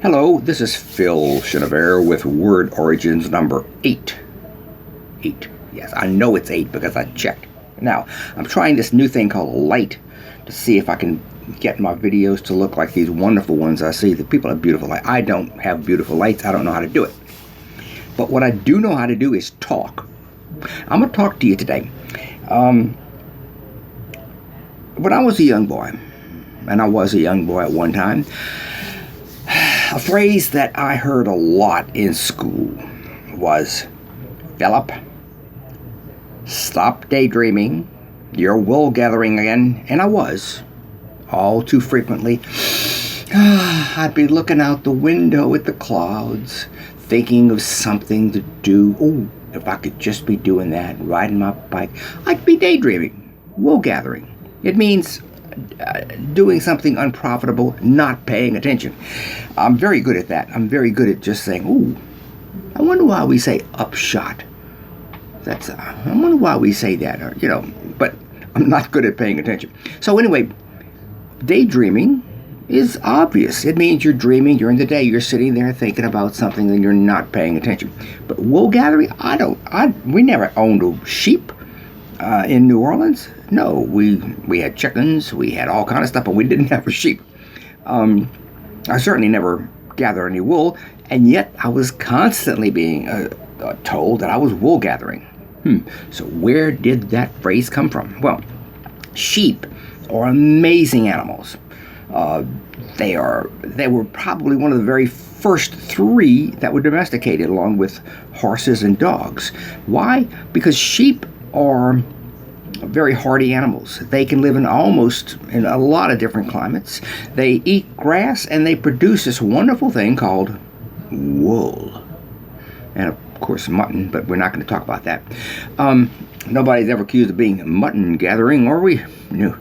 Hello, this is Phil Chenevert with Word Origins number 8. 8. Yes, I know it's 8 because I checked. Now, I'm trying this new thing called Light to see if I can get my videos to look like these wonderful ones I see. The people have beautiful light. I don't have beautiful lights. I don't know how to do it. But what I do know how to do is talk. I'm going to talk to you today. When I was a young boy, and I was a young boy at one time, a phrase that I heard a lot in school was, "Philip, stop daydreaming. You're wool gathering again." And I was. All too frequently, I'd be looking out the window at the clouds, thinking of something to do. Oh, if I could just be doing that, riding my bike, I'd be daydreaming, wool gathering. It means doing something unprofitable, not paying attention. I'm very good at that. I'm very good at just saying, "Ooh, I wonder why we say upshot." I wonder why we say that, or, but I'm not good at paying attention. So anyway, daydreaming is obvious. It means you're dreaming during the day. You're sitting there thinking about something and you're not paying attention. But wool gathering, we never owned sheep in New Orleans. No, we had chickens, we had all kind of stuff, but we didn't have a sheep. I certainly never gathered any wool, and yet I was constantly being told that I was wool gathering. So where did that phrase come from? Well, sheep are amazing animals. They were probably one of the very first 3 that were domesticated, along with horses and dogs. Why? Because sheep are very hardy animals. They can live in a lot of different climates. They eat grass and they produce this wonderful thing called wool. And of course mutton, but we're not going to talk about that. Nobody's ever accused of being mutton gathering, are we? No.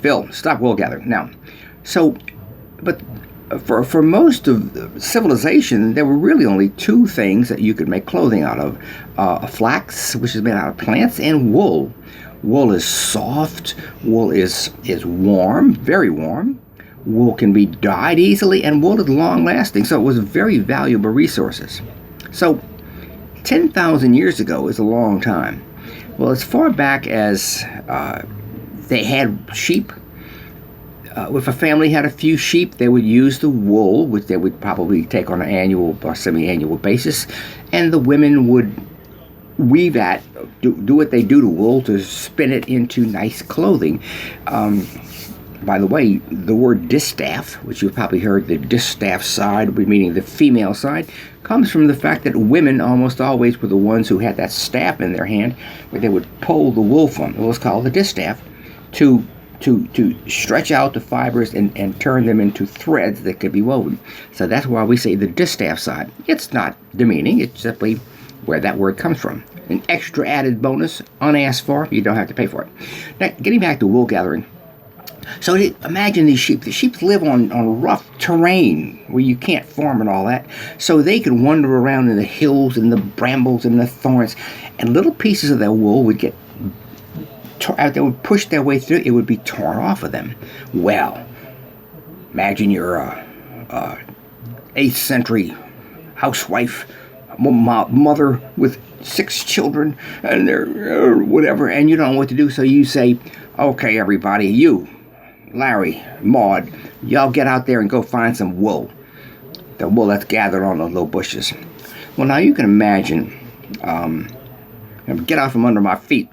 Phil, stop wool gathering. Now, but for most of civilization, there were really only 2 things that you could make clothing out of. Flax, which is made out of plants, and wool. Wool is soft. Wool is warm, very warm. Wool can be dyed easily, and wool is long-lasting, so it was very valuable resources. So 10,000 years ago is a long time. Well, as far back as they had sheep, if a family had a few sheep, they would use the wool, which they would probably take on an annual or semi-annual basis, and the women would weave do what they do to wool to spin it into nice clothing. By the way, the word distaff, which you've probably heard, the distaff side, meaning the female side, comes from the fact that women almost always were the ones who had that staff in their hand, where they would pull the wool from. It was called the distaff, to stretch out the fibers and turn them into threads that could be woven. So that's why we say the distaff side. It's not demeaning. It's simply where that word comes from. An extra added bonus, unasked for. You don't have to pay for it. Now, getting back to wool gathering. So imagine these sheep. The sheep live on rough terrain where you can't farm and all that. So they can wander around in the hills and the brambles and the thorns. And little pieces of their wool would get they would push their way through. It would be torn off of them. Well, imagine you're a 8th century housewife, mother with 6 children, and they're whatever, and you don't know what to do. So you say, "Okay, everybody, you, Larry, Maud, y'all get out there and go find some wool. The wool that's gathered on those little bushes." Well, now you can imagine, get out from under my feet.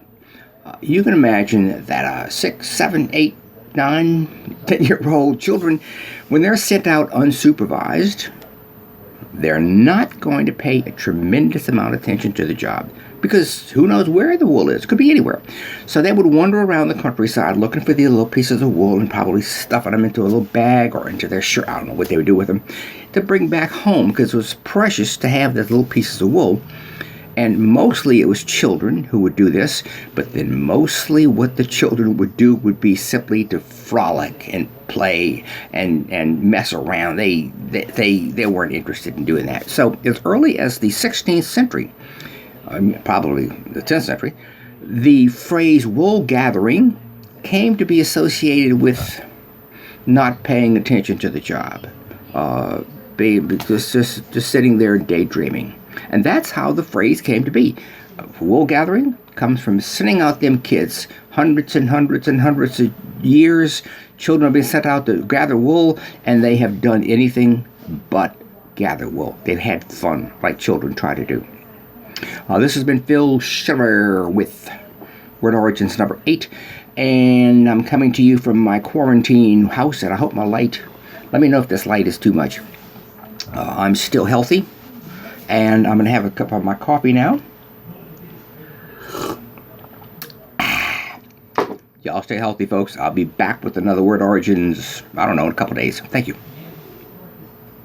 You can imagine that 6, 7, 8, 9, 10-year-old children, when they're sent out unsupervised, they're not going to pay a tremendous amount of attention to the job, because who knows where the wool is? It could be anywhere. So they would wander around the countryside looking for these little pieces of wool and probably stuffing them into a little bag or into their shirt. I don't know what they would do with them, to bring back home, because it was precious to have those little pieces of wool. And mostly it was children who would do this, but then mostly what the children would do would be simply to frolic and play and mess around. They weren't interested in doing that. So as early as the 16th century, probably the 10th century, the phrase wool gathering came to be associated with not paying attention to the job. just sitting there daydreaming. And that's how the phrase came to be. Wool gathering comes from sending out them kids. Hundreds and hundreds and hundreds of years, children have been sent out to gather wool, and they have done anything but gather wool. They've had fun, like children try to do. This has been Phil Schiller with Word Origins number 8, and I'm coming to you from my quarantine house, and I hope my light, let me know if this light is too much. I'm still healthy, and I'm going to have a cup of my coffee now. Y'all stay healthy, folks. I'll be back with another Word Origins, I don't know, in a couple days. Thank you.